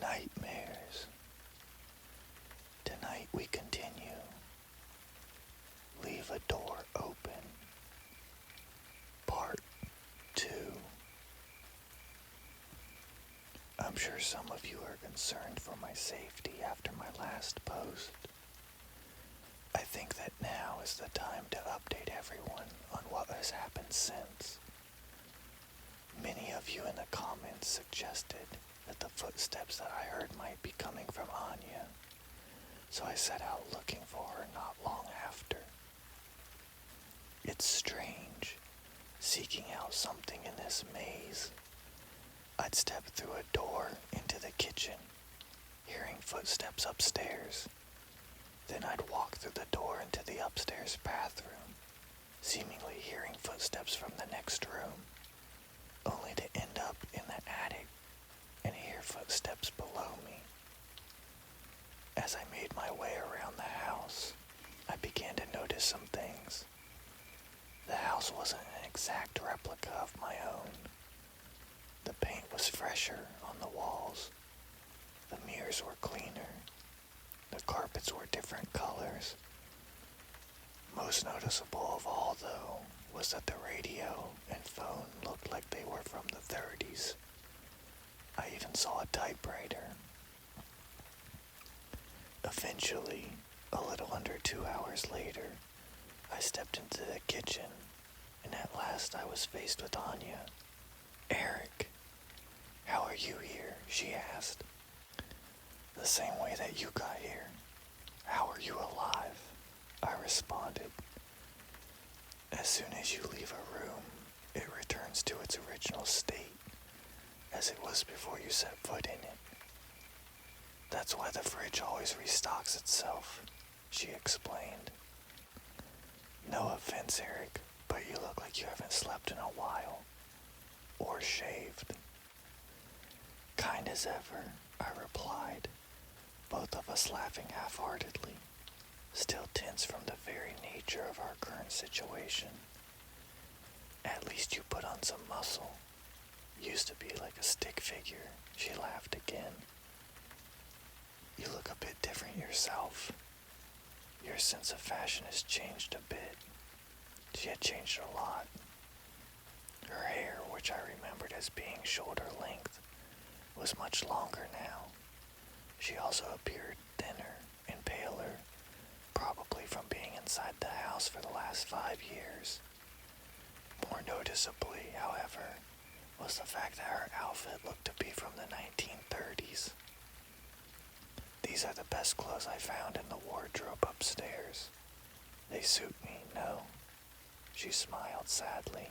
Nightmares. Tonight we continue. Leave a door open. Part 2. I'm sure some of you are concerned for my safety after my last post. I think that now is the time to update everyone on what has happened since. Many of you in the comments suggested that the footsteps that I heard might be coming from Anya, so I set out looking for her not long after. It's strange, seeking out something in this maze. I'd step through a door into the kitchen, hearing footsteps upstairs. Then I'd walk through the door into the upstairs bathroom, seemingly hearing footsteps from the next room, only to end up in the attic and hear footsteps below me. As I made my way around the house, I began to notice some things. The house wasn't an exact replica of my own. The paint was fresher on the walls. The mirrors were cleaner. The carpets were different colors. Most noticeable of all, though, was that the radio and phone looked like they were from the 30s. I even saw a typewriter. Eventually, a little under 2 hours later, I stepped into the kitchen, and at last I was faced with Anya. "Eric, how are you here?" she asked. "The same way that you got here. How are you alive?" I responded. "As soon as you leave a room, it returns to its original state, as it was before you set foot in it. That's why the fridge always restocks itself," she explained. "No offense, Eric, but you look like you haven't slept in a while. Or shaved." "Kind as ever," I replied, both of us laughing half-heartedly, still tense from the very nature of our current situation. "At least you put on some muscle. Used to be like a stick figure," she laughed again. "You look a bit different yourself. Your sense of fashion has changed a bit." She had changed a lot. Her hair, which I remembered as being shoulder length, was much longer now. She also appeared thinner and paler, probably from being inside the house for the last 5 years. More noticeably, however, was the fact that her outfit looked to be from the 1930s. "These are the best clothes I found in the wardrobe upstairs. They suit me, no?" She smiled sadly.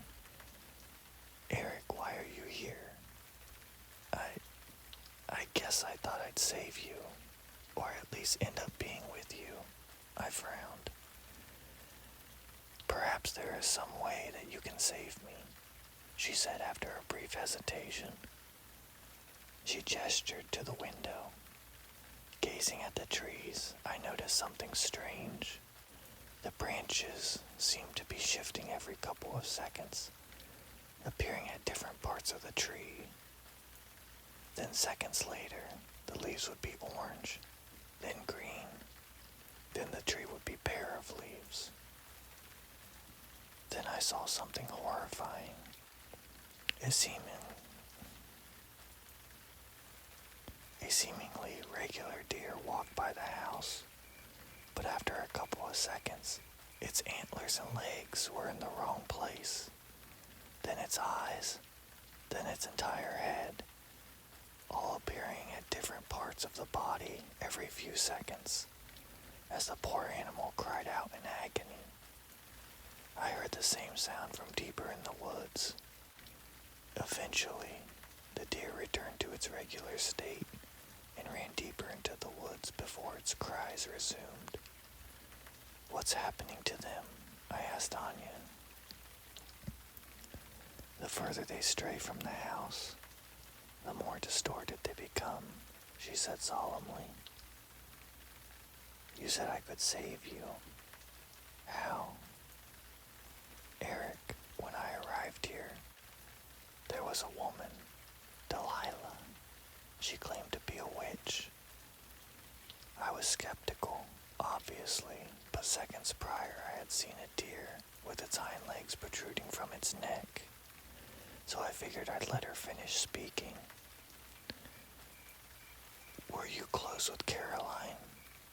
"Eric, why are you here?" I guess I thought I'd save you, or at least end up being with you," I frowned. "Perhaps there is some way that you can save me," she said after a brief hesitation. She gestured to the window. Gazing at the trees, I noticed something strange. The branches seemed to be shifting every couple of seconds, appearing at different parts of the tree. Then seconds later, the leaves would be orange, then green, then the tree would be bare of leaves. Then I saw something horrifying. A seemingly regular deer walked by the house, but after a couple of seconds, its antlers and legs were in the wrong place. Then its eyes, then its entire head, all appearing at different parts of the body every few seconds, as the poor animal cried out in agony. I heard the same sound from deeper in the woods. Eventually, the deer returned to its regular state and ran deeper into the woods before its cries resumed. "What's happening to them?" I asked Anya. "The further they stray from the house, the more distorted they become," she said solemnly. "You said I could save you. How?" "Eric, when I arrived here, She claimed to be a witch. I was skeptical, obviously, but seconds prior I had seen a deer with its hind legs protruding from its neck, so I figured I'd let her finish speaking. "Were you close with Caroline,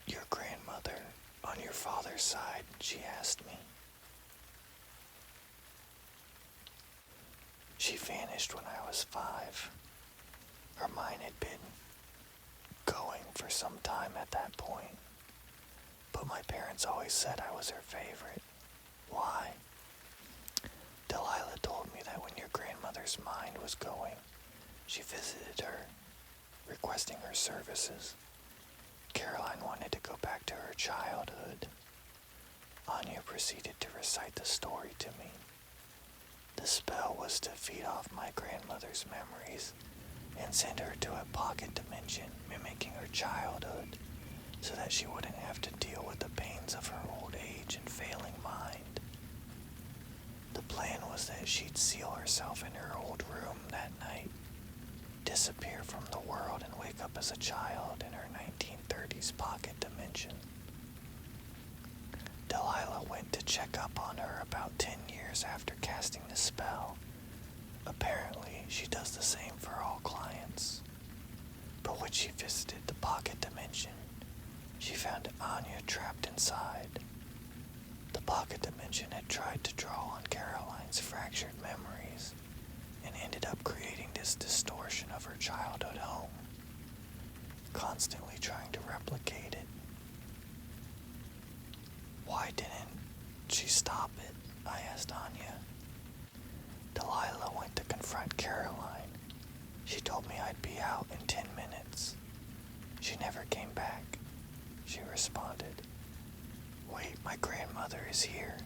your grandmother, on your father's side?" she asked me. "She vanished when I was 5. Her mind had been going for some time at that point, but my parents always said I was her favorite. Why? Delilah told me that when your grandmother's mind was going, she visited her, requesting her services. Caroline wanted to go back to her childhood." Anya proceeded to recite the story to me. The spell was to feed off my grandmother's memories and send her to a pocket dimension mimicking her childhood so that she wouldn't have to deal with the pains of her old age and failing mind. The plan was that she'd seal herself in her old room that night, disappear from the world, and wake up as a child in her 1930s pocket dimension. Delilah went to check up on her about 10 years after casting the spell. Apparently, she does the same for all clients. But when she visited the pocket dimension, she found Anya trapped inside. The pocket dimension had tried to draw on Caroline's fractured memories and ended up creating this distortion of her childhood home, constantly trying to replicate it. "Why didn't she stop it?" I asked Anya. "Delilah went to confront Caroline. She told me I'd be out in 10 minutes. She never came back," she responded. "Wait, my grandmother is here,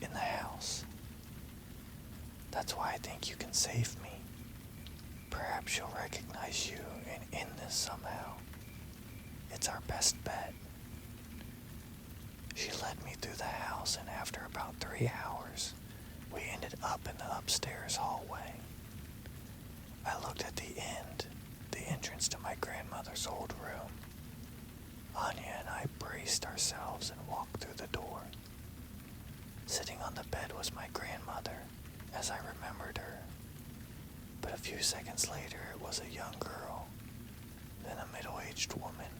in the house. That's why I think you can save me. Perhaps she'll recognize you and end this somehow. It's our best bet." She led me through the house, and after about 3 hours, we ended up in the upstairs hallway. I looked at the entrance to my grandmother's old room. Anya and I braced ourselves and walked through the door. Sitting on the bed was my grandmother, as I remembered her. But a few seconds later, it was a young girl, then a middle-aged woman,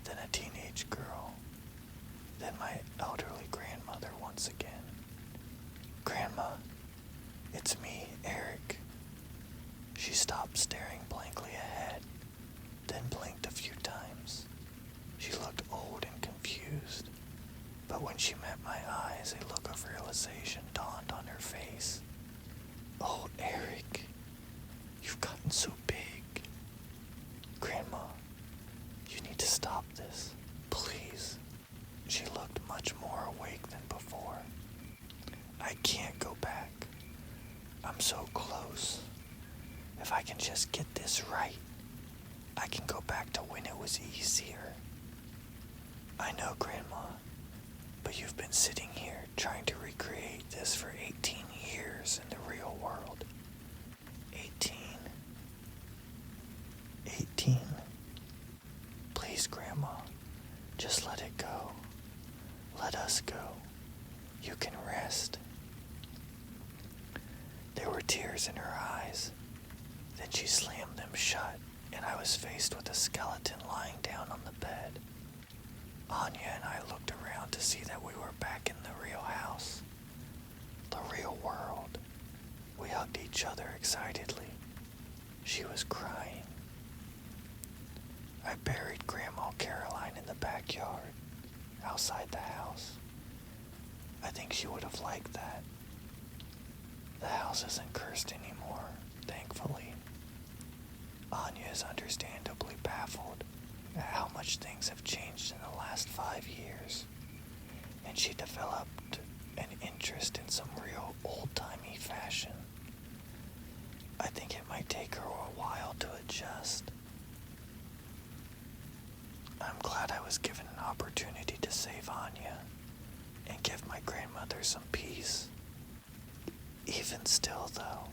then a teenage girl, then my elderly grandmother once again. "Grandma, it's me, Eric." She stopped staring blankly ahead, then blinked a few times. She looked old and confused, but when she met my eyes, a look of realization dawned on her face. "Oh, Eric, you've gotten so big. Grandma, you need to stop this, please." She looked much more awake than before. "I can't go back. I'm so close. If I can just get this right, I can go back to when it was easier." "I know, Grandma, but you've been sitting here trying to recreate this for 18 years in the real world." 18. "Please, Grandma, just let it go. Let us go. You can rest." There were tears in her eyes. Then she slammed them shut, and I was faced with a skeleton lying down on the bed. Anya and I looked around to see that we were back in the real house, the real world. We hugged each other excitedly. She was crying. I buried Grandma Caroline in the backyard, outside the house. I think she would have liked that. The house isn't cursed anymore, thankfully. Anya is understandably baffled at how much things have changed in the last 5 years, and she developed an interest in some real old-timey fashion. I think it might take her a while to adjust. I'm glad I was given an opportunity to save Anya and give my grandmother some peace. Even still, though,